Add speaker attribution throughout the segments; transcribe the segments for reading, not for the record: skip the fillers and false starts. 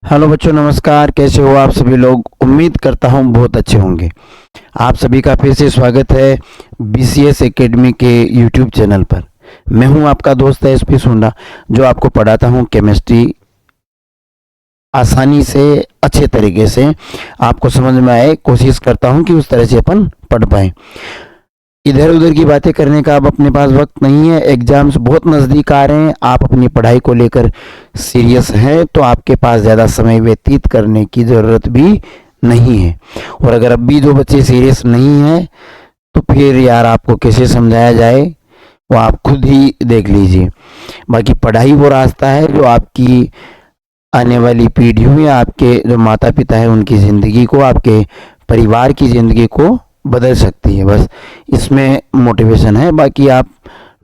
Speaker 1: Hello बच्चों, नमस्कार। कैसे हो आप सभी लोग? उम्मीद करता हूँ बहुत अच्छे होंगे। आप सभी का फिर से स्वागत है बीसीएस एकेडमी के यूट्यूब चैनल पर। मैं हूँ आपका दोस्त एसपी सुंडा, जो आपको पढ़ाता हूँ केमिस्ट्री आसानी से, अच्छे तरीके से आपको समझ में आए। कोशिश करता हूँ कि उस तरह से अपन पढ़ पाए। इधर उधर की बातें करने का अब अपने पास वक्त नहीं है। एग्जाम्स बहुत नज़दीक आ रहे हैं। आप अपनी पढ़ाई को लेकर सीरियस हैं तो आपके पास ज़्यादा समय व्यतीत करने की ज़रूरत भी नहीं है। और अगर अब भी जो बच्चे सीरियस नहीं हैं तो फिर यार आपको कैसे समझाया जाए, वो आप खुद ही देख लीजिए। बाकी पढ़ाई वो रास्ता है जो आपकी आने वाली पीढ़ियों या आपके जो माता पिता है उनकी ज़िंदगी को, आपके परिवार की ज़िंदगी को बदल सकती है। बस इसमें मोटिवेशन है, बाकी आप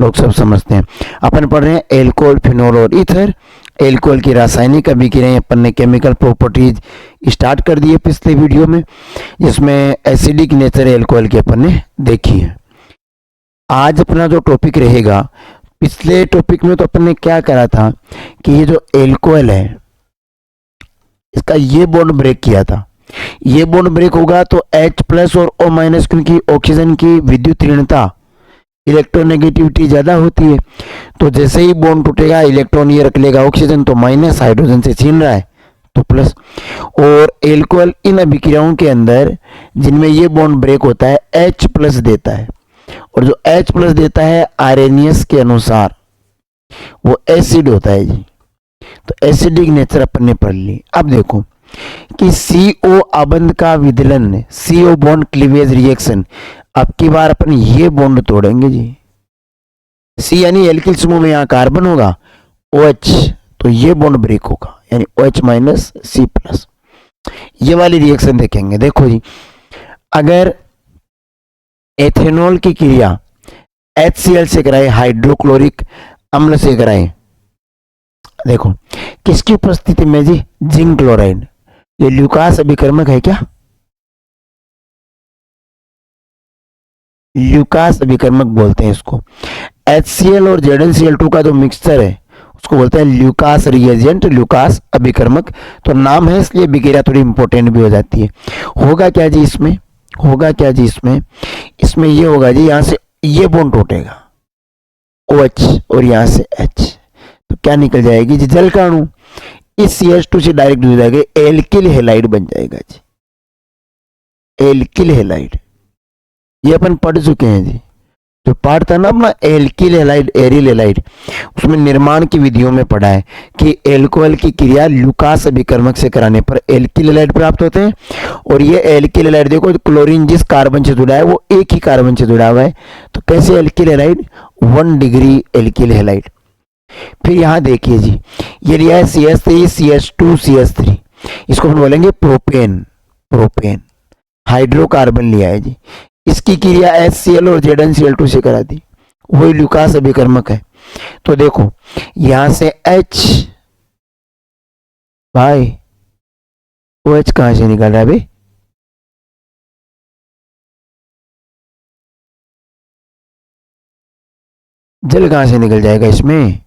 Speaker 1: लोग सब समझते हैं। अपन पढ़ रहे हैं एल्कोहल, फिनोल और ईथर। एल्कोहल की रासायनिक अभिक्रियाएं अपन ने केमिकल प्रॉपर्टीज स्टार्ट कर दी है पिछले वीडियो में, जिसमें एसिडिक नेचर एल्कोहल की अपन ने देखी है। आज अपना जो टॉपिक रहेगा, पिछले टॉपिक में तो अपन ने क्या करा था कि ये जो एल्कोहल है इसका ये बॉन्ड ब्रेक किया था। ये बॉन्ड ब्रेक होगा तो H प्लस और O माइनस, क्योंकि ऑक्सीजन की विद्युत ऋणता, इलेक्ट्रोनेगेटिविटी ज्यादा होती है, तो जैसे ही बॉन्ड टूटेगा इलेक्ट्रॉन ये रख लेगा ऑक्सीजन, तो माइनस, हाइड्रोजन से छीन रहा है तो प्लस। और एल्कोहल इन अभिक्रियाओं के अंदर जिनमें ये बॉन्ड ब्रेक होता है H प्लस देता है, और जो H प्लस देता है आर्हेनियस के अनुसार वो एसिड होता है जी। तो एसिडिक नेचर अपन ने पढ़ ली। अब देखो कि CO अबंध का विदलन, CO बॉन्ड क्लीवेज रिएक्शन, अब की बार अपन ये बॉन्ड तोड़ेंगे जी। C यानी एल्किल समूह में यहाँ कार्बन होगा, OH, तो ये बॉन्ड ब्रेक होगा, यानी OH माइनस C प्लस। ये वाली रिएक्शन देखेंगे। देखो जी, अगर एथेनॉल की क्रिया HCl से कराए, हाइड्रोक्लोरिक अम्ल से कराए, देखो किसकी उपस्थिति में जी? Zinc chloride. ये ल्यूकास अभिकर्मक है क्या? ल्यूकास अभिकर्मक बोलते हैं इसको। HCl और ZnCl2 का जो मिक्सचर है उसको बोलते हैं ल्यूकास रिएजेंट, ल्यूकास अभिकर्मक। तो नाम है इसलिए विक्रिया थोड़ी इंपॉर्टेंट भी हो जाती है। होगा क्या जी इसमें? होगा क्या जी इसमें? इसमें ये होगा जी, यहां से ये बॉन्ड टूटेगा OH और यहां से H, तो क्या निकल जाएगी जी? जल का अणु। इस CH2 से डायरेक्ट जुड़ जाएगा, एल्किल हेलाइड बन जाएगा जी, एल्किल हेलाइड। ये अपन पढ़ चुके हैं जी, जो पार्ट था ना अपना एल्किल हेलाइड, एरिल हेलाइड, उसमें निर्माण की विधियों में पढ़ा है कि एल्कोहल की क्रिया ल्यूकास अभिकर्मक से कराने पर एल्किल हेलाइड प्राप्त होते हैं। और ये एल्किल हेलाइड देखो, क्लोरीन जिस कार्बन से जुड़ा है वो एक ही कार्बन से जुड़ा हुआ है, तो कैसे alkyl halide? 1 degree alkyl halide. फिर यहां देखिए जी, ये लिया है CH3, CH2, CH3, इसको हम बोलेंगे प्रोपेन। प्रोपेन हाइड्रोकार्बन लिया है जी, इसकी क्रिया HCl और ZnCl2 से करा दी, वही ल्यूकास अभिकर्मक है। तो देखो यहां से H, भाई OH कहां से निकल रहा है भाई? जल कहां से निकल जाएगा इसमें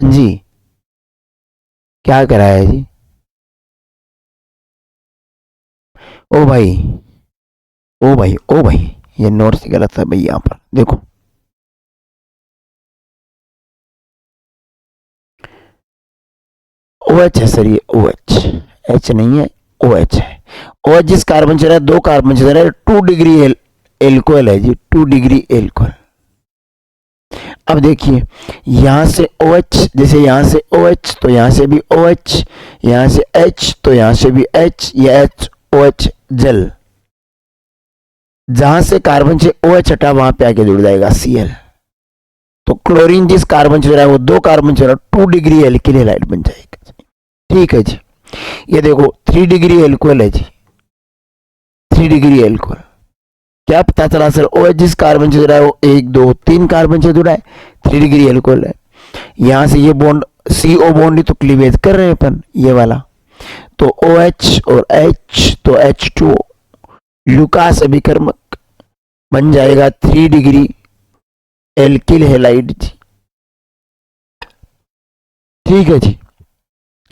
Speaker 1: जी? क्या करा है जी? ओ भाई, ओ भाई, ओ भाई, ये नोट से गलत है भाई। यहां पर देखो, OH है सर, ये OH, H नहीं है, OH है। OH जिस कार्बन से रहा है, 2 कार्बन से रहा है, 2 डिग्री एल्कोहल है जी, 2 डिग्री एल्कोहल। अब देखिए यहां से OH, जैसे यहां से OH तो यहां से भी OH, यहां से H तो यहां से भी H, ये H OH जल। जहां से कार्बन से OH हटा वहां पे आके जुड़ जाएगा Cl। तो क्लोरीन जिस कार्बन से जुड़ा है वो 2 कार्बन से जुड़ा, 2 डिग्री एल्किल हैलाइड बन जाएगा। ठीक है जी। ये देखो 3 डिग्री एल्कोहल है जी, 3 डिग्री एल्कोहल। क्या पता चला सर? OH जिस कार्बन से जुड़ा है वो 1 2 3 कार्बन से जुड़ा है, 3 डिग्री एल्कोहल है। यहां से ये बॉन्ड CO बॉन्ड ही तो क्लीवेज कर रहे हैं अपन, ये वाला, तो OH और H, तो H2 ल्यूकास अभिकर्मक बन जाएगा 3 डिग्री एल्किल हैलाइड जी। ठीक है जी।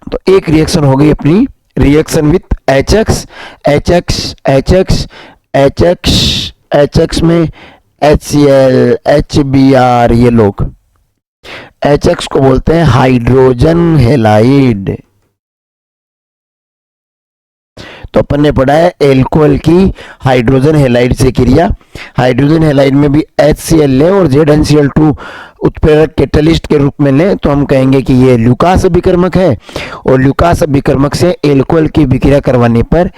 Speaker 1: तो एक रिएक्शन हो गई अपनी, reaction with HX, HX, HX, HX, HX में HCl, HBr, ये लोग HX को बोलते हैं हाइड्रोजन हेलाइड। तो अपन ने पढ़ा है एल्कोहल की हाइड्रोजन हेलाइड से क्रिया। हाइड्रोजन हेलाइड में भी HCl लें और ZnCl2 उत्प्रेरक कैटलिस्ट के रूप में लें तो हम कहेंगे कि ये ल्यूकास अभिकर्मक है, और ल्यूकास अभिकर्मक से एल्कोहल की विक्रिया करवाने पर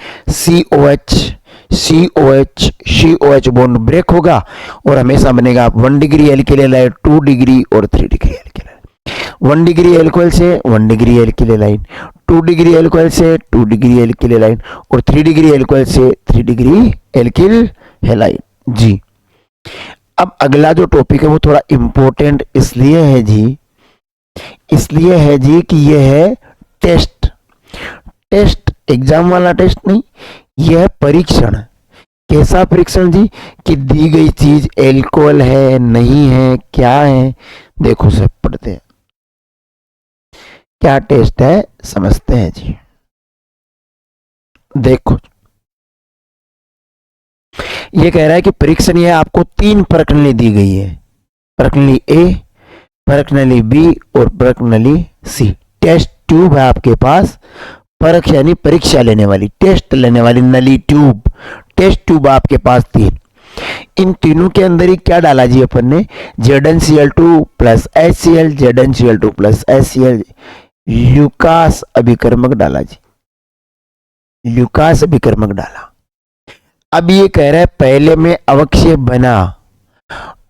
Speaker 1: COH बॉन्ड ब्रेक होगा और हमेशा बनेगा 1 डिग्री एल्किल हैलाइड, 2 डिग्री और 3 degree alkyl halide. 1 degree alcohol से 1 degree alkyl halide, 2 degree alcohol से 2 डिग्री एल्किल हैलाइड और 3 डिग्री एल्कोहल से 3 डिग्री एल्किल हैलाइड जी। अब अगला जो टॉपिक है वो थोड़ा इंपॉर्टेंट इसलिए है जी कि ये है टेस्ट एग्जाम वाला टेस्ट नहीं, यह है परीक्षण। कैसा परीक्षण जी? कि दी गई चीज एल्कोहल है, नहीं है, क्या है। देखो सब पढ़ते हैं क्या टेस्ट है, समझते हैं जी। देखो ये कह रहा है कि परीक्षण यह आपको 3 प्रश्नावली दी गई है, प्रश्नावली A, प्रश्नावली B और प्रश्नावली C। टेस्ट ट्यूब है आपके पास, परख यानी परीक्षा लेने वाली, टेस्ट लेने वाली नली ट्यूब, टेस्ट ट्यूब आपके पास 3। इन तीनों के अंदर ही क्या डाला जी अपन ने? ZnCl2 plus HCl, ZnCl2 plus HCl, Lucas अभिकर्मक डाला जी, ल्यूकास अभिकर्मक डाला। अब ये कह रहा है पहले में अवक्षेप बना,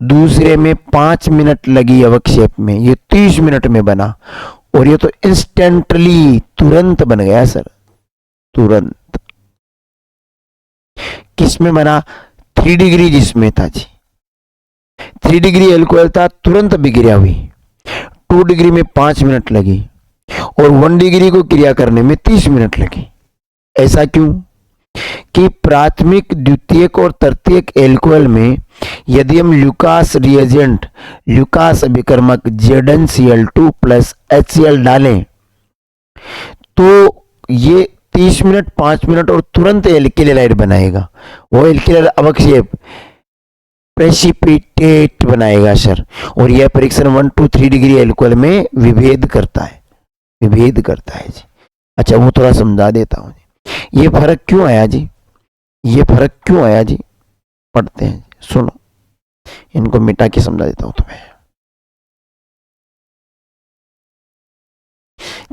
Speaker 1: दूसरे में 5 मिनट लगी अवक्षेप में, ये 30 मिनट में बना, और ये तो इंस्टेंटली तुरंत बन गया सर, तुरंत। किस में बना? 3 डिग्री जिसमें था जी, 3 डिग्री एल्कोहल था, तुरंत विक्रिया हुई। 2 डिग्री में 5 मिनट लगी और 1 डिग्री को क्रिया करने में 30 मिनट लगी। ऐसा क्यों? कि प्राथमिक, द्वितीयक और तृतीयक एल्कोहल में यदि हम ल्यूकास रिएजेंट, ल्यूकास अभिकर्मक ZnCl2 प्लस HCl डालें तो ये 30 मिनट, 5 मिनट और तुरंत एल्किल हैलाइड बनाएगा। वो एल्किल अवक्षेप प्रेसिपिटेट बनाएगा सर, और यह परीक्षण 1 to 3 डिग्री एल्कोहल में विभेद करता है, विभेद करता है जी। अच्छा वो थोड़ा समझा देता हूं, ये फर्क क्यों आया जी, ये फर्क क्यों आया जी, पढ़ते हैं, सुनो, इनको मिटा के समझा देता हूं तुम्हें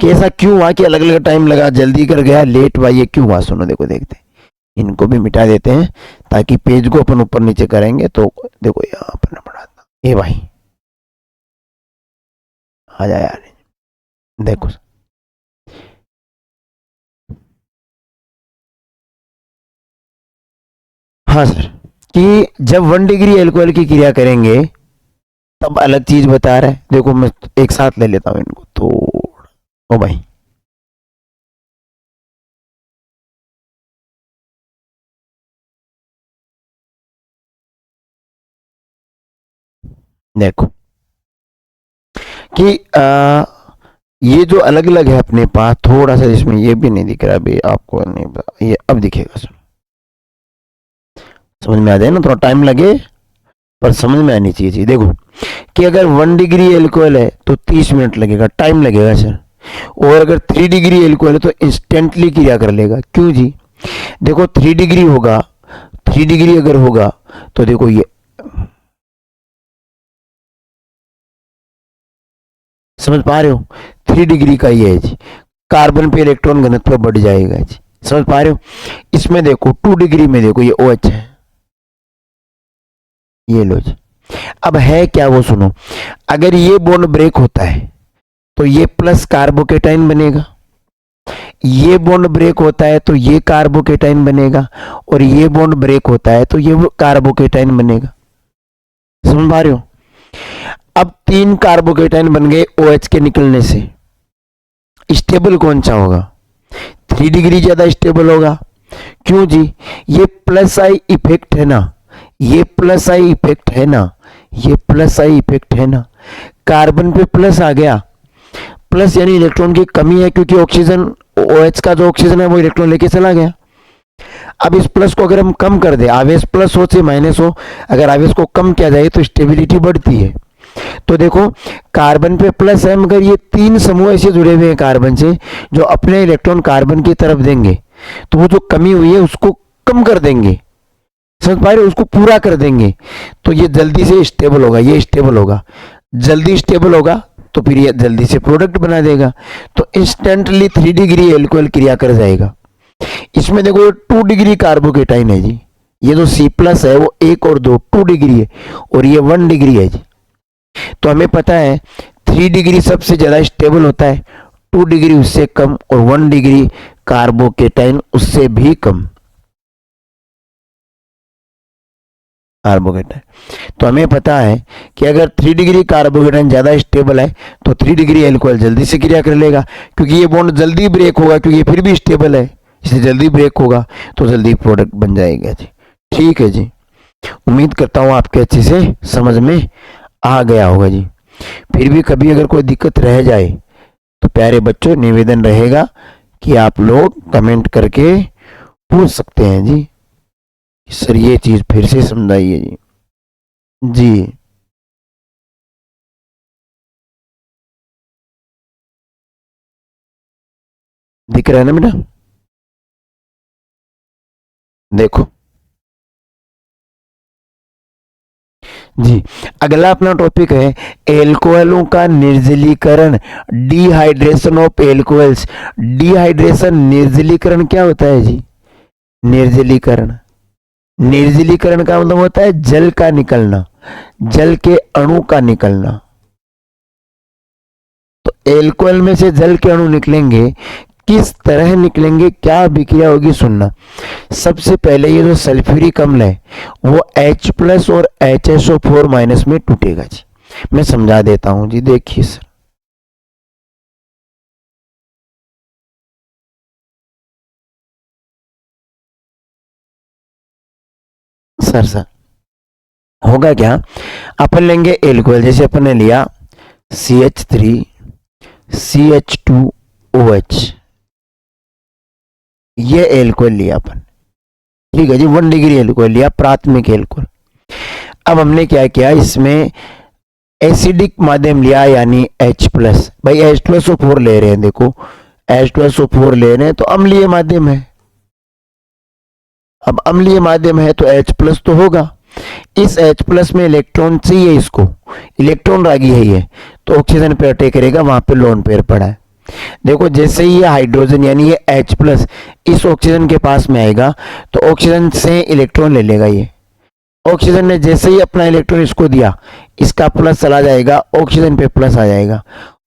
Speaker 1: कि ऐसा क्यों हुआ, कि अलग अलग टाइम लगा, जल्दी कर गया, लेट हुआ, ये क्यों हुआ। सुनो देखो, देखते इनको भी मिटा देते हैं ताकि पेज को अपन ऊपर नीचे करेंगे तो देखो यहाँ पर पढ़ा था। ए भाई आ जा यार, देखो हाँ सर, कि जब 1 डिग्री एल्कोहल की क्रिया करेंगे तब अलग चीज बता रहा है। देखो मैं एक साथ ले लेता हूं इनको, तो ओ भाई देखो कि ये जो अलग अलग है अपने पास, थोड़ा सा इसमें ये भी नहीं दिख रहा अभी आपको, नहीं ये अब दिखेगा सर, समझ में आ जाए ना, थोड़ा टाइम लगे पर समझ में आनी चाहिए। देखो कि अगर 1 डिग्री एल्कोहल है तो 30 मिनट लगेगा, टाइम लगेगा सर, और अगर 3 डिग्री एल्कोहल है तो इंस्टेंटली क्रिया कर लेगा। क्यों जी? देखो 3 डिग्री होगा, 3 डिग्री अगर होगा तो देखो ये समझ पा रहे हो, 3 डिग्री का ये है जी, कार्बन पे इलेक्ट्रॉन घनत्व बढ़ जाएगा जी, समझ पा रहे हो। इसमें देखो 2 डिग्री में देखो ये OH है, ये लो जी। अब है क्या वो सुनो, अगर ये बॉन्ड ब्रेक होता है तो ये प्लस कार्बोकेटाइन बनेगा, ये बॉन्ड ब्रेक होता है तो ये कार्बोकेटाइन बनेगा, और ये बॉन्ड ब्रेक होता है तो ये कार्बोकेटाइन बनेगा, समझ पा रहे हो। अब 3 कार्बोकेटाइन बन गए OH के निकलने से, स्टेबल कौन सा होगा? 3 डिग्री ज्यादा स्टेबल होगा। क्यों जी? ये प्लस आई इफेक्ट है ना, ये प्लस आई इफेक्ट है ना, ये प्लस आई इफेक्ट है ना, कार्बन पे प्लस आ गया, प्लस यानी इलेक्ट्रॉन की कमी है, क्योंकि ऑक्सीजन OH का जो ऑक्सीजन है वो इलेक्ट्रॉन लेके चला गया। अब इस प्लस को अगर हम कम कर दे, आवेश प्लस हो चाहे माइनस हो, अगर आवेश को कम किया जाए तो स्टेबिलिटी बढ़ती है। तो देखो कार्बन पे प्लस है, मगर ये 3 समूह ऐसे जुड़े हुए हैं कार्बन से जो अपने इलेक्ट्रॉन कार्बन की तरफ देंगे, तो वो जो कमी हुई है उसको कम कर देंगे, समझ पा रहे हो, उसको पूरा कर देंगे। तो ये जल्दी से स्टेबल होगा, ये स्टेबल होगा, जल्दी स्टेबल होगा तो फिर ये जल्दी से प्रोडक्ट बना देगा। तो इंस्टेंटली 3 डिग्री एल्कोहल क्रिया कर जाएगा। इसमें देखो 2 डिग्री कार्बोकेटाइन है जी, ये जो C प्लस है वो 1 और 2 डिग्री है, और ये 1 डिग्री है जी। तो हमें पता है 3 डिग्री सबसे ज्यादा स्टेबल होता है, 2 डिग्री उससे कम, और 1 डिग्री कार्बोकेटाइन उससे भी कम कार्बोकेटाइन। तो हमें पता है कि अगर 3 डिग्री कार्बोकेटाइन ज्यादा स्टेबल है तो 3 डिग्री एल्कोहल जल्दी से क्रिया कर लेगा, क्योंकि ये बॉन्ड जल्दी ब्रेक होगा, क्योंकि ये फिर भी स्टेबल है, इसलिए जल्दी ब्रेक होगा तो जल्दी प्रोडक्ट बन जाएगा जी। ठीक है जी, उम्मीद करता हूँ आपके अच्छे से समझ में आ गया होगा जी। फिर भी कभी अगर कोई दिक्कत रह जाए तो प्यारे बच्चों निवेदन रहेगा कि आप लोग कमेंट करके पूछ सकते हैं जी, सर ये चीज फिर से समझाइए जी। जी दिख रहा है ना बेटा, देखो जी। अगला अपना टॉपिक है एल्कोहलों का निर्जलीकरण, डिहाइड्रेशन ऑफ एल्कोहल्स। डिहाइड्रेशन, निर्जलीकरण क्या होता है जी? निर्जलीकरण, निर्जलीकरण का मतलब होता है जल का निकलना, जल के अणु का निकलना। तो एल्कोहल में से जल के अणु निकलेंगे, किस तरह निकलेंगे, क्या अभिक्रिया होगी, सुनना। सबसे पहले ये जो सल्फ्यूरिक अम्ल है वो H प्लस और HSO4 माइनस में टूटेगा जी। मैं समझा देता हूं जी, देखिए सर। सर होगा क्या, अपन लेंगे एल्कोहल, जैसे अपन ने लिया CH3 CH2OH, ये एल्कोहल लिया अपन, ठीक है जी। 1 डिग्री एल्कोहल लिया, प्राथमिक एल्कोहल। अब हमने क्या किया, इसमें एसिडिक माध्यम लिया, यानी H प्लस। भाई H2SO4 ले रहे हैं, देखो H2SO4 ले रहे हैं तो अम्लीय माध्यम है। अब अम्लीय माध्यम है तो H प्लस तो होगा। इस H प्लस में इलेक्ट्रॉन चाहिए, इसको इलेक्ट्रॉन रागी है ये, तो ऑक्सीजन पे अटैक करेगा, वहां पे लोन पेयर पड़ा है। देखो जैसे ही ये हाइड्रोजन यानी ये H प्लस इस ऑक्सीजन के पास में आएगा तो ऑक्सीजन से इलेक्ट्रॉन ले लेगा। ये ऑक्सीजन ने जैसे ही अपना इलेक्ट्रॉन इसको दिया, इसका प्लस चला जाएगा, ऑक्सीजन पे प्लस आ जाएगा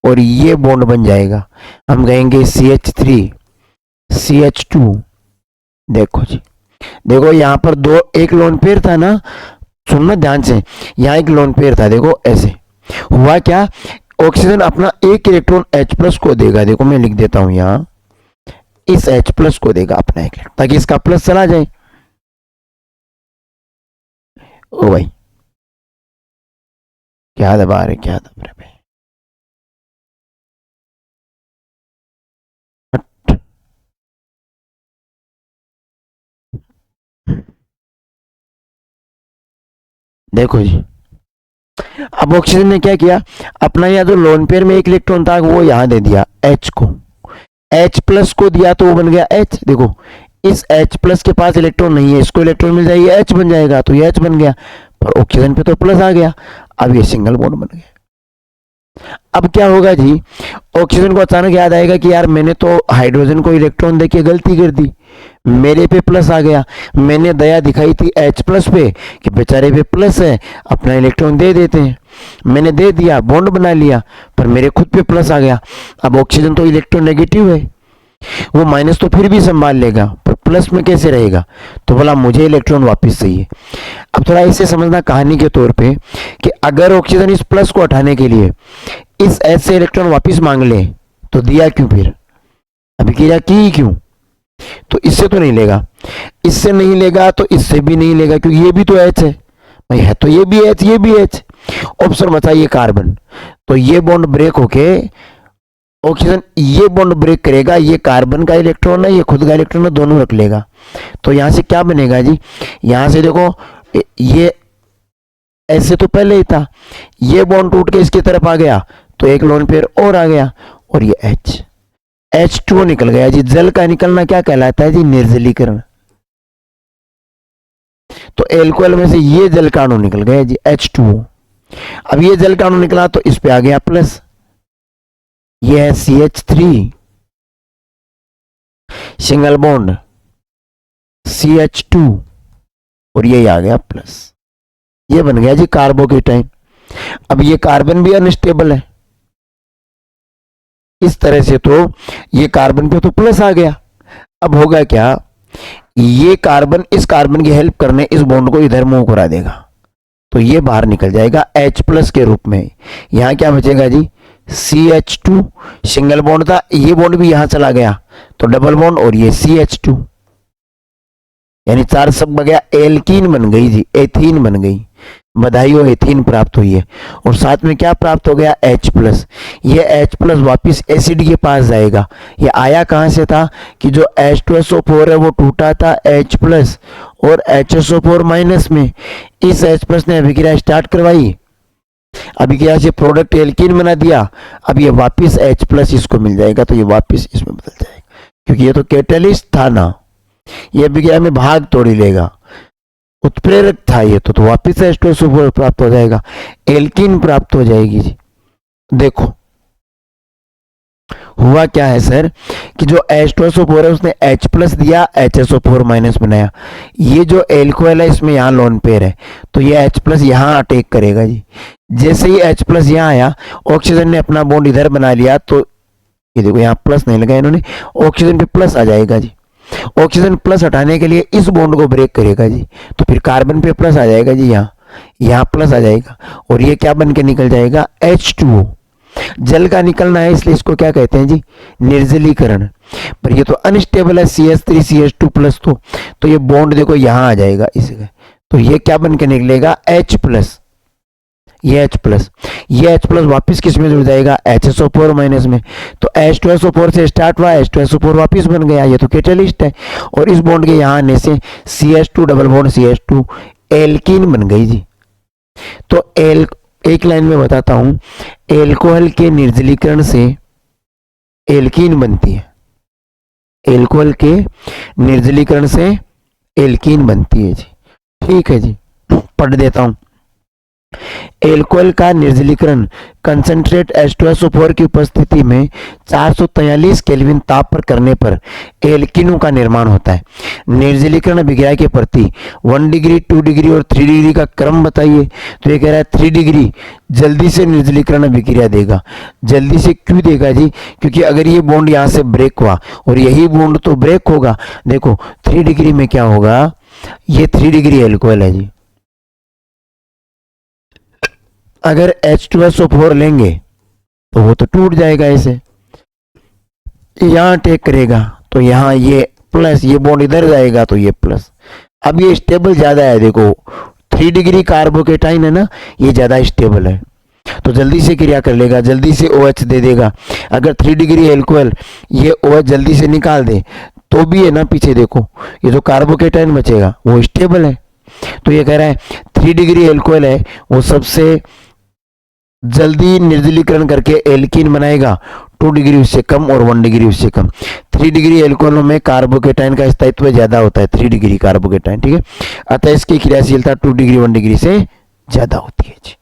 Speaker 1: और ये बॉन्ड बन जाएगा। हम कहेंगे CH3 CH2। देखो जी, देखो यहाँ पर एक लोन पेयर था ना, सुनना ध्यान से, यहाँ एक लोन पेयर था, देखो ऐसे हुआ क्या, ऑक्सीजन अपना एक इलेक्ट्रॉन H प्लस को देगा, देखो मैं लिख देता हूं यहां, इस H प्लस को देगा अपना एक इलेक्ट्रॉन, ताकि इसका प्लस चला जाए। ओ भाई क्या दबा रहे, क्या दबा रहे भाई, देखो जी। अब ऑक्सीजन ने क्या किया, अपना यह जो लोन पेयर में एक इलेक्ट्रॉन था वो यहां दे दिया H को, H प्लस को दिया तो वो बन गया H। देखो इस H प्लस के पास इलेक्ट्रॉन नहीं है, इसको इलेक्ट्रॉन मिल जाएगी, H बन जाएगा, तो ये H बन गया, पर ऑक्सीजन पे तो प्लस आ गया, अब ये सिंगल बॉन्ड बन गया। अब क्या होगा जी, ऑक्सीजन को अचानक याद आएगा कि यार मैंने तो हाइड्रोजन को इलेक्ट्रॉन देके गलती कर दी, मेरे पे प्लस आ गया, मैंने दया दिखाई थी H प्लस पे कि बेचारे पे प्लस है, अपना इलेक्ट्रॉन दे देते हैं, मैंने दे दिया, बॉन्ड बना लिया, पर मेरे खुद पे प्लस आ गया। अब ऑक्सीजन तो इलेक्ट्रोनेगेटिव है, वो माइनस तो फिर भी संभाल लेगा, पर प्लस में कैसे रहेगा, तो बोला मुझे इलेक्ट्रॉन वापस चाहिए। अब थोड़ा इसे समझना कहानी के तौर पे कि अगर ऑक्सीजन इस प्लस को हटाने के लिए इस H से इलेक्ट्रॉन वापस मांग ले तो दिया क्यों, फिर अभिक्रिया की क्यों, तो इससे तो नहीं लेगा, इससे नहीं लेगा तो इससे भी नहीं लेगा, क्योंकि ये भी तो H है भाई, है तो ये भी H ये भी H। ऑप्शन बचा ये कार्बन, तो ये बॉन्ड ब्रेक होके ऑक्सीजन ये बॉन्ड ब्रेक करेगा, ये कार्बन का इलेक्ट्रॉन है, ये खुद का इलेक्ट्रॉन है, दोनों रख लेगा। तो यहां से क्या बनेगा जी, यहां से देखो ये ऐसे तो पहले ही था, ये बॉन्ड टूट के इसकी तरफ आ गया तो एक लोन पेयर और आ गया और ये H2O निकल गया जी। जल का निकलना क्या कहलाता है जी, निर्जलीकरण। तो एल्कोहल में से ये जल का अणु निकल गया जी, H2O। अब ये जल का अणु निकला तो इस पे आ गया प्लस, ये है CH3 सिंगल बॉन्ड CH2 और ये आ गया प्लस, ये बन गया जी कार्बोकेटाइन। अब ये कार्बन भी अनस्टेबल है, इस तरह से तो ये कार्बन पे तो प्लस आ गया। अब होगा क्या, ये कार्बन इस कार्बन की हेल्प करने इस बॉन्ड को इधर मूव करा देगा, तो ये बाहर निकल जाएगा H प्लस के रूप में। यहां क्या बचेगा जी, CH2 सिंगल बॉन्ड था, ये बॉन्ड भी यहां चला गया तो डबल बॉन्ड और ये CH2, यानी 4 सब बगैर एल्कीन बन गई जी, एथीन बन गई। बधाई हो, एथीन प्राप्त हुई है। और साथ में क्या प्राप्त हो गया, H प्लस। ये H प्लस वापिस एसिड के पास जाएगा। ये आया कहां से था कि जो H2SO4 है वो टूटा था H प्लस और HSO4 माइनस में, इस H प्लस ने अभिक्रिया स्टार्ट करवाई, अभिक्रिया से प्रोडक्ट एल्कीन बना दिया। अब ये वापिस H प्लस इसको मिल जाएगा तो ये वापिस इसमें बदल जाएगा, क्योंकि ये तो कैटलिस्ट था ना, ये अभिक्रिया में भाग तोड़ लेगा, उत्प्रेरक था ये तो वापिस H2SO4 प्राप्त हो जाएगा, एल्कीन प्राप्त हो जाएगी जी। देखो हुआ क्या है सर कि जो H2SO4 है उसने H प्लस दिया, HSO4 माइनस बनाया। ये जो एल्कोहल है इसमें यहाँ लोन पेयर है तो ये H प्लस यहाँ अटैक करेगा जी। जैसे ही H प्लस यहाँ आया, ऑक्सीजन ने अपना बॉन्ड इधर बना लिया तो ये देखो यहाँ प्लस नहीं लगा इन्होंने, ऑक्सीजन पे प्लस आ जाएगा जी। ऑक्सीजन प्लस हटाने के लिए इस बॉन्ड को ब्रेक करेगा जी, तो फिर कार्बन पे प्लस आ जाएगा जी, यहाँ प्लस आ जाएगा और ये क्या बन के निकल जाएगा, H2O। जल का निकलना है इसलिए इसको क्या कहते हैं जी, निर्जलीकरण। पर ये तो अनस्टेबल है CH3 CH2 प्लस, तो ये बॉन्ड देखो यहाँ आ जाएगा इसके, तो ये क्या बन के निकलेगा, H प्लस। ये H प्लस, ये H प्लस वापिस किस में जुड़ जाएगा, HSO4 माइनस में। तो H2SO4 से स्टार्ट हुआ, H2SO4 वापिस बन गया, ये तो कैटलिस्ट है। और इस बॉन्ड के यहाँ आने से CH2 double bond CH2 alkene बन गई जी। तो एक लाइन में बताता हूं, एल्कोहल के निर्जलीकरण से एल्कीन बनती है, एल्कोहल के निर्जलीकरण से एल्कीन बनती है जी। ठीक है जी, पढ़ देता हूं। एल्कोहल का निर्जलीकरण कंसंट्रेट H2SO4 की उपस्थिति में 443 केल्विन ताप पर करने पर एल्कीनों का निर्माण होता है। निर्जलीकरण अभिक्रिया के प्रति 1 डिग्री, 2 डिग्री और 3 डिग्री का क्रम बताइए। तो ये कह रहा है 3 डिग्री जल्दी से निर्जलीकरण अभिक्रिया देगा। जल्दी से क्यों देगा जी, क्योंकि अगर ये बॉन्ड यहाँ से ब्रेक हुआ और यही बॉन्ड तो ब्रेक होगा, देखो 3 डिग्री में क्या होगा, ये 3 डिग्री एल्कोहल है जी। अगर H2SO4 लेंगे तो वो तो टूट जाएगा, ऐसे यहां अटैक करेगा तो यहां ये प्लस, ये बॉन्ड इधर जाएगा तो ये प्लस। अब ये स्टेबल ज्यादा है, देखो 3 डिग्री कार्बोकेटाइन है ना, ये ज्यादा स्टेबल है तो जल्दी से क्रिया कर लेगा, जल्दी से OH दे देगा। अगर 3 डिग्री एल्कोहल ये OH जल्दी से निकाल दे तो भी है ना, पीछे देखो ये जो कार्बोकेटाइन बचेगा वो स्टेबल है। तो ये कह रहा है 3 डिग्री एल्कोहल है वो सबसे जल्दी निर्जलीकरण करके एल्कीन बनाएगा, 2 डिग्री उससे कम और 1 डिग्री उससे कम। 3 डिग्री एल्कोहलों में कार्बोकेटाइन का स्थायित्व ज्यादा होता है, 3 डिग्री कार्बोकेटाइन, ठीक है। अतः इसकी क्रियाशीलता 2 डिग्री 1 डिग्री से ज्यादा होती है जी।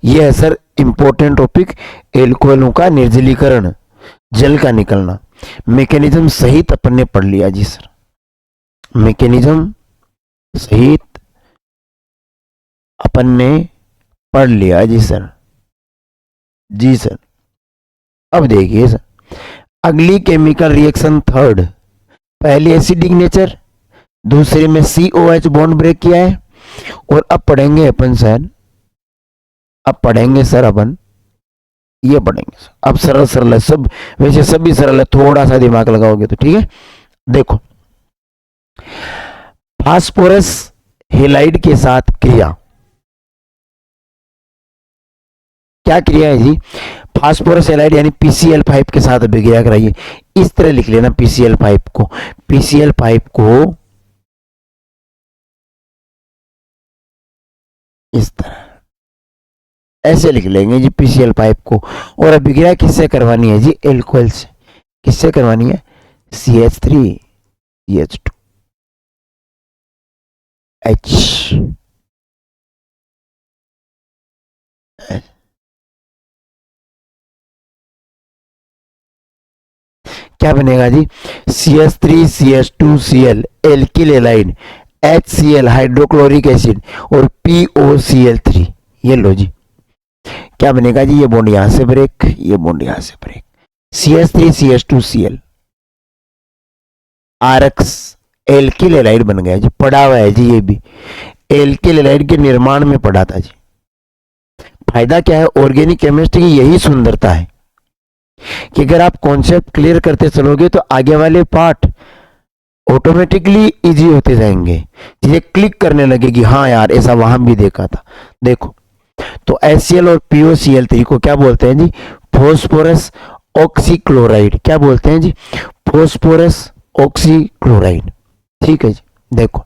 Speaker 1: ये है सर इंपॉर्टेंट टॉपिक, एल्कोहलों का निर्जलीकरण, जल का निकलना। मैकेनिज्म सहित अपन ने पढ़ लिया जी सर, मैकेनिज्म सहित अपन ने पढ़ लिया जी सर। जी सर, अब देखिए सर अगली केमिकल रिएक्शन थर्ड, पहली एसिडिक नेचर, दूसरे में COH बॉन्ड ब्रेक किया है। और अब पढ़ेंगे अपन सर, अब पढ़ेंगे सर अपन ये पढ़ेंगे सर। अब सरल सरल है सब, वैसे सभी सरल है, थोड़ा सा दिमाग लगाओगे तो ठीक है। देखो फास्फोरस हेलाइड के साथ क्रिया, क्या क्रिया है जी, फास्फोरस हैलाइड यानी PCl5 के साथ अभिक्रिया कराइए। इस तरह लिख लेना PCl5 को, PCl5 को इस तरह ऐसे लिख लेंगे जी PCl5 को। और अभिक्रिया किससे करवानी है जी? एल्कोहल से। किससे करवानी है? CH3 CH2H। क्या बनेगा जी? CH3 CH2Cl alkyl allied, HCl hydrochloric acid और POCl3। ये लो जी, क्या बनेगा जी? ये बॉन्ड यहां से ब्रेक, ये बॉन्ड यहां से break. CH3 CH2Cl RX alkyl allied बन गया जी, पड़ा हुआ है जी, ये भी एल्किल एलाइड के निर्माण में पड़ा था जी। फायदा क्या है? ऑर्गेनिक केमिस्ट्री की यही सुंदरता है कि अगर आप कॉन्सेप्ट क्लियर करते चलोगे तो आगे वाले पार्ट ऑटोमेटिकली इजी होते जाएंगे, चीजें क्लिक करने लगेगी। हाँ यार, ऐसा वहां भी देखा था। देखो, तो HCl और POCl3 को क्या बोलते हैं जी? Phosphorus oxychloride. क्या बोलते हैं जी? Phosphorus oxychloride. ठीक है जी। देखो,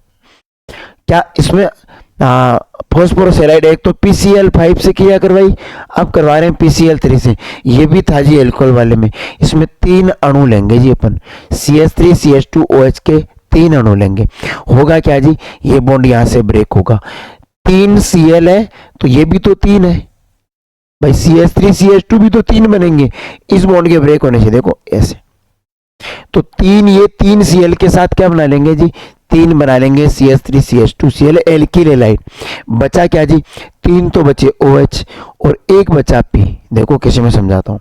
Speaker 1: क्या इसमें फॉस्फोरस हैलाइड एक तो PCl5 से किया करवाई, अब करवा रहे हैं PCl3 से। ये भी था जी एल्कोहल वाले में। इसमें 3 अणु लेंगे जी अपन, CH3 CH2OH के 3 अणु लेंगे। होगा क्या जी? ये बॉन्ड यहां से ब्रेक होगा। 3 Cl है तो ये भी तो 3 है भाई, CH3 CH2 भी तो 3 बनेंगे इस बॉन्ड के ब्रेक होने से। देखो ऐसे, तो 3 ये 3 Cl के साथ क्या बना लेंगे जी? 3 बना लेंगे CH3 CH2Cl एल्किल एलाइड। बचा क्या जी? 3 तो बचे OH और 1 बचा P। देखो कैसे मैं समझाता हूं।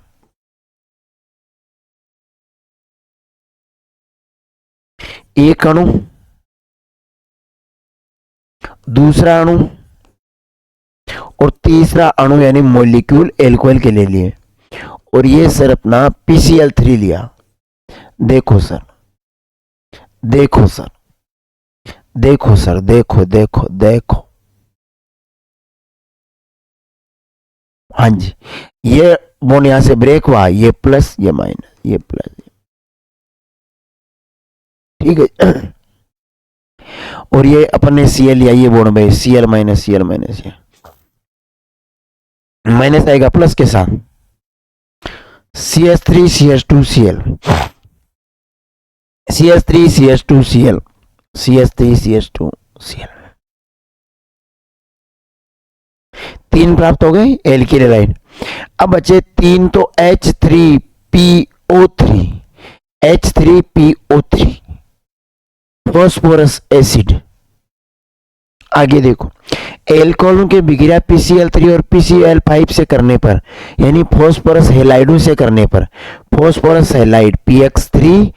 Speaker 1: एक अणु, दूसरा अणु और तीसरा अणु यानी मॉलिक्यूल एल्कोहल के ले लिए, और ये सर अपना PCl3 लिया। देखो सर, देखो सर, देखो सर, देखो देखो देखो, हाँ जी, ये बॉन्ड यहां से ब्रेक हुआ, ये प्लस ये माइनस, ये प्लस, ठीक है। और ये अपन ने Cl लिया, ये बॉन्ड में Cl माइनस, ये माइनस आएगा प्लस के साथ, CH3 CH2Cl, CH3 CH2Cl, CH3 CH2Cl, 3 प्राप्त हो गए एल्किल एलाइड। अब बचे 3 तो H3PO3, H3PO3 फॉस्फोरस एसिड। आगे देखो, एल्कोहलों के बिक्रिया PCl3 और PCl5 से करने पर, यानी फॉस्फोरस हैलाइडों से करने पर, फॉस्फोरस हैलाइड PX3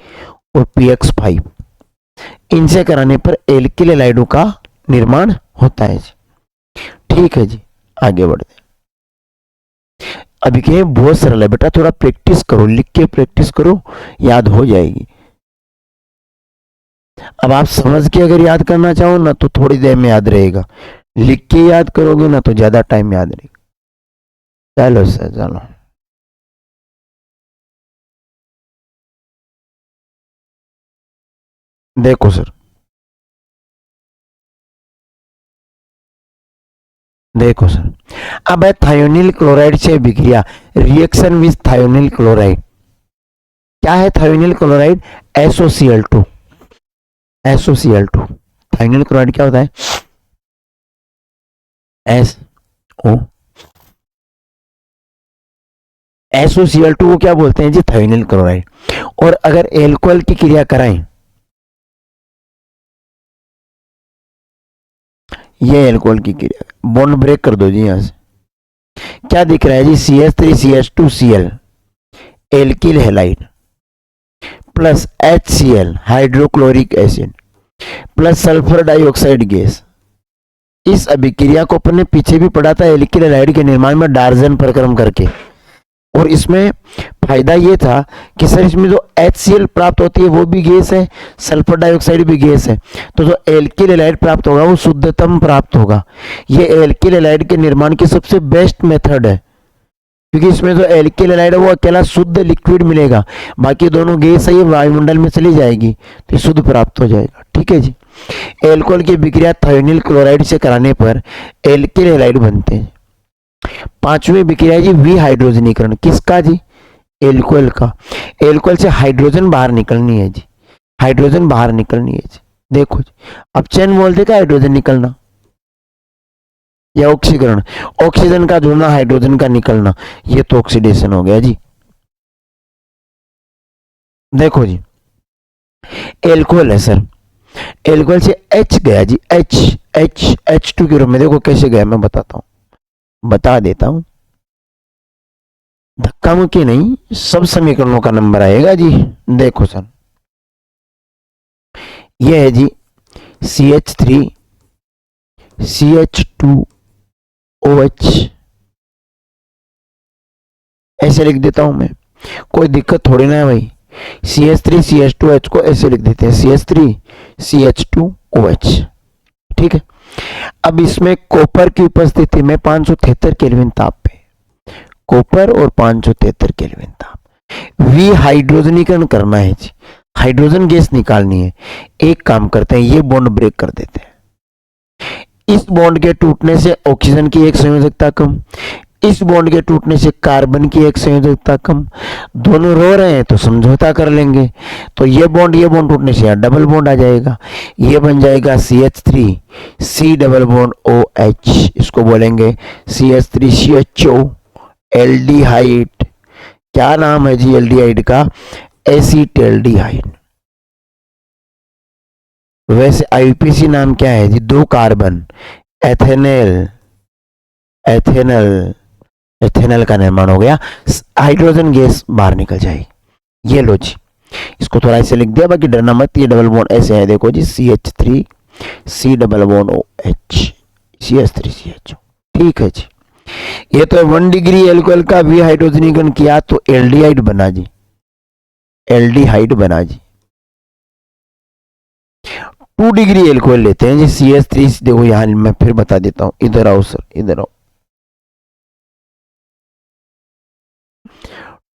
Speaker 1: और PX5, इनसे कराने पर एल्किल हैलाइडों का निर्माण होता है जी। ठीक है जी, आगे बढ़ते। अभी क्या बहुत सरल है बेटा, थोड़ा प्रैक्टिस करो, लिख के प्रैक्टिस करो, याद हो जाएगी। अब आप समझ के अगर याद करना चाहो ना तो थोड़ी देर में याद रहेगा, लिख के याद करोगे ना तो ज्यादा टाइम याद रहेगा। चलो सर, चलो देखो सर, देखो सर, अब है थायोनिल क्लोराइड से बिक्रिया, रिएक्शन विद थायोनिल क्लोराइड। क्या है thionyl chloride? SOCl2, SOCl2। Thionyl chloride क्या होता है? SOCl2 को क्या बोलते हैं जी? Thionyl chloride. और अगर एल्कोहल की क्रिया कराएं, ये एल्कोहल की क्रिया, बॉन्ड ब्रेक कर दो जी यहां से। क्या दिख रहा है जी? CH3 CH2Cl alkyl halide plus HCl hydrochloric acid plus sulphur dioxide gas. इस अभिक्रिया को अपन ने पीछे भी पढ़ा था एल्किल हैलाइड के निर्माण में डार्जन प्रक्रम करके, और इसमें फायदा ये था कि सर इसमें जो HCl प्राप्त होती है वो भी गैस है, सल्फर डाइऑक्साइड भी गैस है, तो जो एल्किल हैलाइड प्राप्त होगा वो शुद्धतम प्राप्त होगा। ये एल्किल हैलाइड के निर्माण की सबसे बेस्ट मेथड है। क्योंकि इसमें जो एल्किल हैलाइड है वो अकेला शुद्ध लिक्विड मिलेगा, बाकी दोनों गैस है ये वायुमंडल में चली जाएगी तो शुद्ध प्राप्त हो जाएगा। ठीक है जी। एल्कोहल की विक्रिया थायोनिल क्लोराइड से कराने पर एल्किल हैलाइड बनते हैं। पांचवी विक्रिया जी वी हाइड्रोजनीकरण, किसका जी? एल्कोहल का। एल्कोहल से हाइड्रोजन बाहर निकलनी है जी, हाइड्रोजन बाहर निकलनी है जी। देखो जी, अब चैन बोलते का हाइड्रोजन निकलना या ऑक्सीकरण, ऑक्सीजन का जुड़ना हाइड्रोजन का निकलना, ये तो ऑक्सीडेशन हो गया जी। देखो जी, एल्कोहल है सर, एल्कोहल से H गया जी, H2 के रूप में। देखो कैसे गया मैं बताता हूं, बता देता हूं, धक्का मुक्की नहीं, सब समीकरणों का नंबर आएगा जी। देखो सर, ये है जी CH3 CH2OH, ऐसे लिख देता हूं मैं, कोई दिक्कत थोड़ी ना है भाई। CH3 CH2OH को ऐसे लिख देते हैं, CH3 CH2OH। ठीक है। अब इसमें कॉपर की उपस्थिति में 573 केल्विन ताप पे, कॉपर और 573 केल्विन ताप, वी हाइड्रोजनीकरण करना है जी, हाइड्रोजन गैस निकालनी है। एक काम करते हैं, ये बॉन्ड ब्रेक कर देते हैं। इस बॉन्ड के टूटने से ऑक्सीजन की एक संयोजकता कम, इस बॉन्ड के टूटने से कार्बन की एक संयोजकता कम, दोनों रो रहे हैं तो समझौता कर लेंगे, तो ये बॉन्ड टूटने से यहाँ डबल बॉन्ड आ जाएगा, ये बन जाएगा CH3 C double bond OH, इसको बोलेंगे CH3CHO एल्डिहाइड। क्या नाम है जी एल्डिहाइड का? एसीटल्डिहाइड। वैसे IUPAC नाम क्या है जी? 2 कार्बन एथेनल, एथेनल, एथेनल का निर्माण हो गया, हाइड्रोजन गैस बाहर निकल जाएगी। ये लो जी, इसको थोड़ा ऐसे लिख दिया, बाकी डरना मत, ये डबल बॉन्ड ऐसे है, देखो जी CH3 C double bond OH CH3CHO। ठीक है जी। ये तो 1 डिग्री एल्कोहल का वी हाइड्रोजनीकरण किया तो एल्डिहाइड बना जी, एल्डिहाइड बना जी। 2 डिग्री एल्कोहल लेते हैं जी, CH3, देखो यहां मैं फिर बता देता हूं, इधर आओ सर, इधर आओ।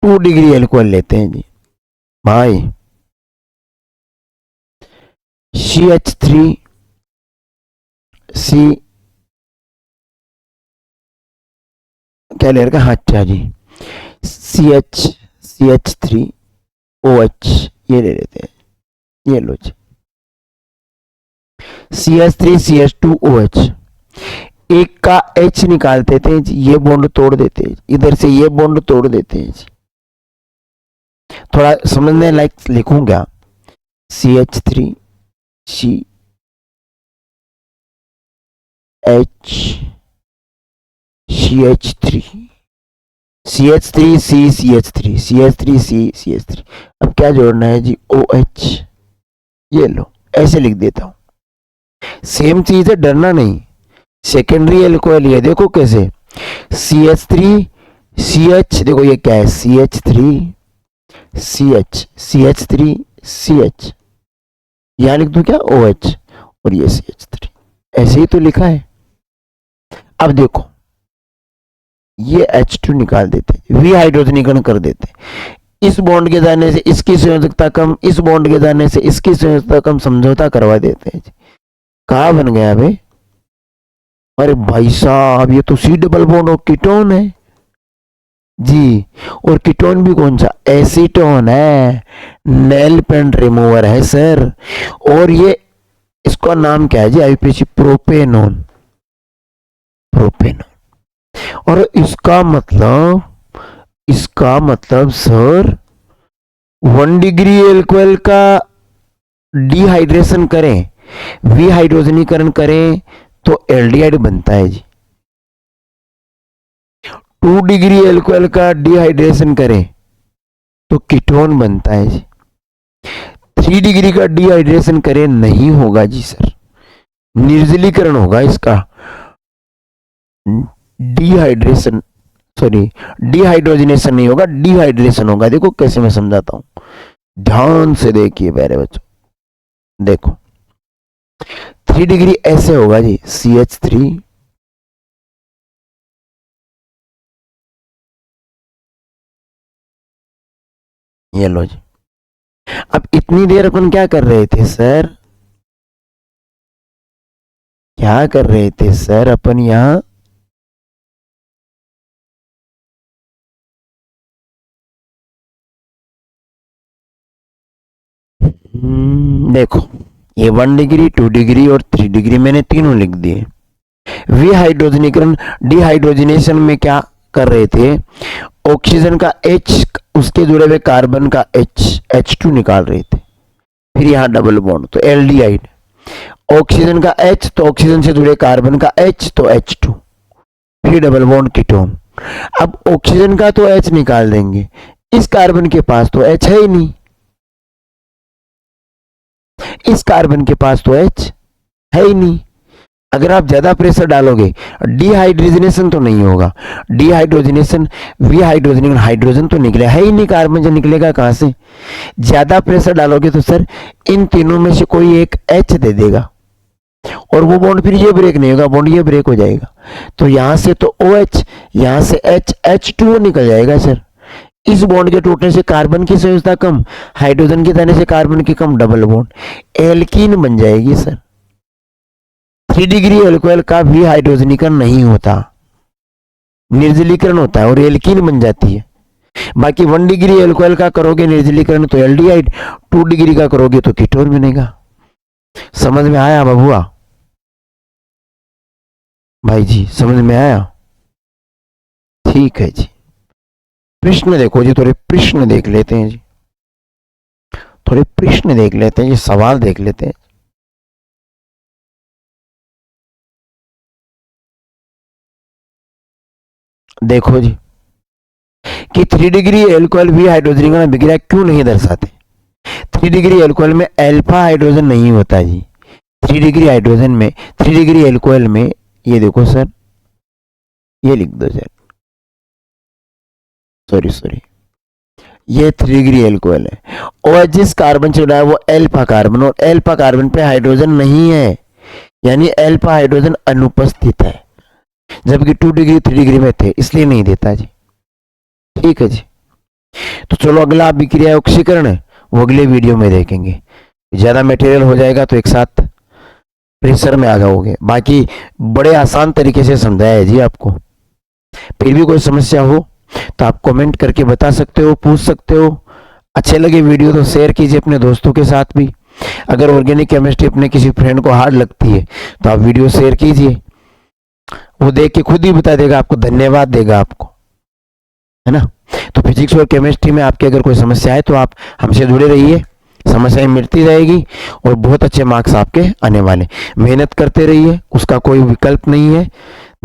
Speaker 1: 2 डिग्री एल्कोहल लेते हैं जी भाई, CH3 C क्या ले रखा, अच्छा जी CH3OH ये ले लेते हैं, ये लो जी CH3CH2OH, एक का H निकालते थे जी, ये बॉन्ड तोड़ देते हैं, इधर से ये बॉन्ड तोड़ देते हैं जी। थोड़ा समझने लायक लिखूंगा, CH3 C H CH3 CH3 C CH3 CH3 C CH3, अब क्या जोड़ना है जी? OH, ये लो ऐसे लिख देता हूं। सेम चीज है, डरना नहीं। सेकेंडरी एल्कोहल ये देखो कैसे, CH3 CH, देखो ये क्या है, CH3 CH CH3 CH, यहां लिख दूं क्या OH, और ये CH3, ऐसे ही तो लिखा है। अब देखो ये H2 निकाल देते, वी हाइड्रोजनीकरण कर देते, इस बॉन्ड के जाने से इसकी संयोजकता कम, इस बॉन्ड के जाने से इसकी संयोजकता कम, समझौता करवा देते हैं। कहा बन गया बे? अरे भाई साहब, ये तो C डबल बॉन्ड और कीटोन है जी, और कीटोन भी कौन सा? एसीटोन है, नेल पेंट रिमूवर है सर। और ये इसका नाम क्या है जी IUPAC? Propanone, propanone. और इसका मतलब सर 1 डिग्री एल्कोहल का डिहाइड्रेशन करें, वी हाइड्रोजनीकरण करें तो एल्डिहाइड बनता है जी। 2 डिग्री एल्कोहल का डिहाइड्रेशन करें तो कीटोन बनता है जी। 3 डिग्री का डिहाइड्रेशन करें नहीं होगा जी सर, निर्जलीकरण होगा इसका, डिहाइड्रेशन, सॉरी डिहाइड्रोजनेशन नहीं होगा, डिहाइड्रेशन होगा। देखो कैसे मैं समझाता हूं, ध्यान से देखिए प्यारे बच्चों। देखो 3 डिग्री ऐसे होगा जी, CH3 ये लो जी। अब इतनी देर अपन क्या कर रहे थे सर, क्या कर रहे थे सर अपन यहां, देखो ये 1 डिग्री 2 डिग्री और 3 डिग्री मैंने तीनों लिख दिए। विहाइड्रोजनीकरण डिहाइड्रोजनेशन में क्या कर रहे थे, ऑक्सीजन का H उसके जुड़े हुए कार्बन का H2 निकाल रहे थे, फिर यहां डबल बॉन्ड तो एल्डिहाइड, ऑक्सीजन का H तो ऑक्सीजन से जुड़े कार्बन का H तो H2, फिर डबल बॉन्ड कीटोन। अब ऑक्सीजन का तो H निकाल देंगे, इस कार्बन के पास तो H है ही नहीं, इस कार्बन के पास तो H है ही नहीं। अगर आप ज्यादा प्रेशर डालोगे डिहाइड्रोजनेशन तो नहीं होगा, डिहाइड्रोजनेशन विहाइड्रोजनेशन हाइड्रोजन तो निकले है ही नहीं, कार्बन जो निकलेगा कहां से। ज्यादा प्रेशर डालोगे तो सर इन तीनों में से कोई एक H दे देगा और वो बॉन्ड फिर ये ब्रेक नहीं होगा, बॉन्ड ये ब्रेक हो जाएगा, तो यहां से तो OH, यहां से H2O निकल जाएगा सर। इस बॉन्ड के टूटने से कार्बन की संयोजकता कम, हाइड्रोजन के जाने से कार्बन की कम, डबल बॉन्ड एल्कीन बन जाएगी सर। 3 डिग्री एल्कोहल का भी हाइड्रोजनीकरण नहीं होता, निर्जलीकरण होता है और एल्कीन बन जाती है। बाकी 1 डिग्री एल्कोहल का करोगे निर्जलीकरण तो एल्डिहाइड, 2 डिग्री का करोगे तो कीटोन बनेगा। समझ में आया बबुआ भाई जी, समझ में आया? ठीक है जी। प्रश्न देखो जी, थोड़े प्रश्न देख लेते हैं जी, थोड़े प्रश्न देख लेते हैं जी, सवाल देख लेते हैं। देखो जी कि 3 डिग्री एल्कोहल भी हाइड्रोजनीकरण अभिक्रिया क्यों नहीं दर्शाते। 3 डिग्री एल्कोहल में अल्फा हाइड्रोजन नहीं होता जी। 3 डिग्री हाइड्रोजन में 3 डिग्री एल्कोहल में ये देखो सर, ये लिख दो सर, सॉरी ये 3 डिग्री एल्कोहल है और जिस कार्बन से जुड़ा है वो अल्फा कार्बन, और अल्फा कार्बन पे हाइड्रोजन नहीं है, यानी अल्फा हाइड्रोजन अनुपस्थित है, जबकि 2 डिग्री 3 डिग्री में थे इसलिए नहीं देता जी। ठीक है जी, तो चलो अगला अभिक्रिया ऑक्सीकरण है, वो अगले वीडियो में देखेंगे। ज्यादा मटेरियल हो जाएगा तो एक साथ प्रेशर में आ जाओगे। बाकी बड़े आसान तरीके से समझाया है जी आपको। फिर भी कोई समस्या हो तो आप कमेंट करके बता सकते हो, पूछ सकते हो। अच्छे लगे वीडियो तो शेयर कीजिए अपने दोस्तों के साथ भी। अगर ऑर्गेनिक केमिस्ट्री अपने किसी फ्रेंड को हार्ड लगती है तो आप वीडियो शेयर कीजिए, वो देख के खुद ही बता देगा आपको, धन्यवाद देगा आपको, है ना। तो फिजिक्स और केमिस्ट्री में आपकी अगर कोई समस्या है तो आप हमसे जुड़े रहिए, समस्याएं मिटती रहेगी और बहुत अच्छे मार्क्स आपके आने वाले। मेहनत करते रहिए, उसका कोई विकल्प नहीं है।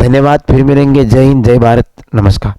Speaker 1: धन्यवाद, फिर मिलेंगे। जय हिंद, जय भारत, नमस्कार।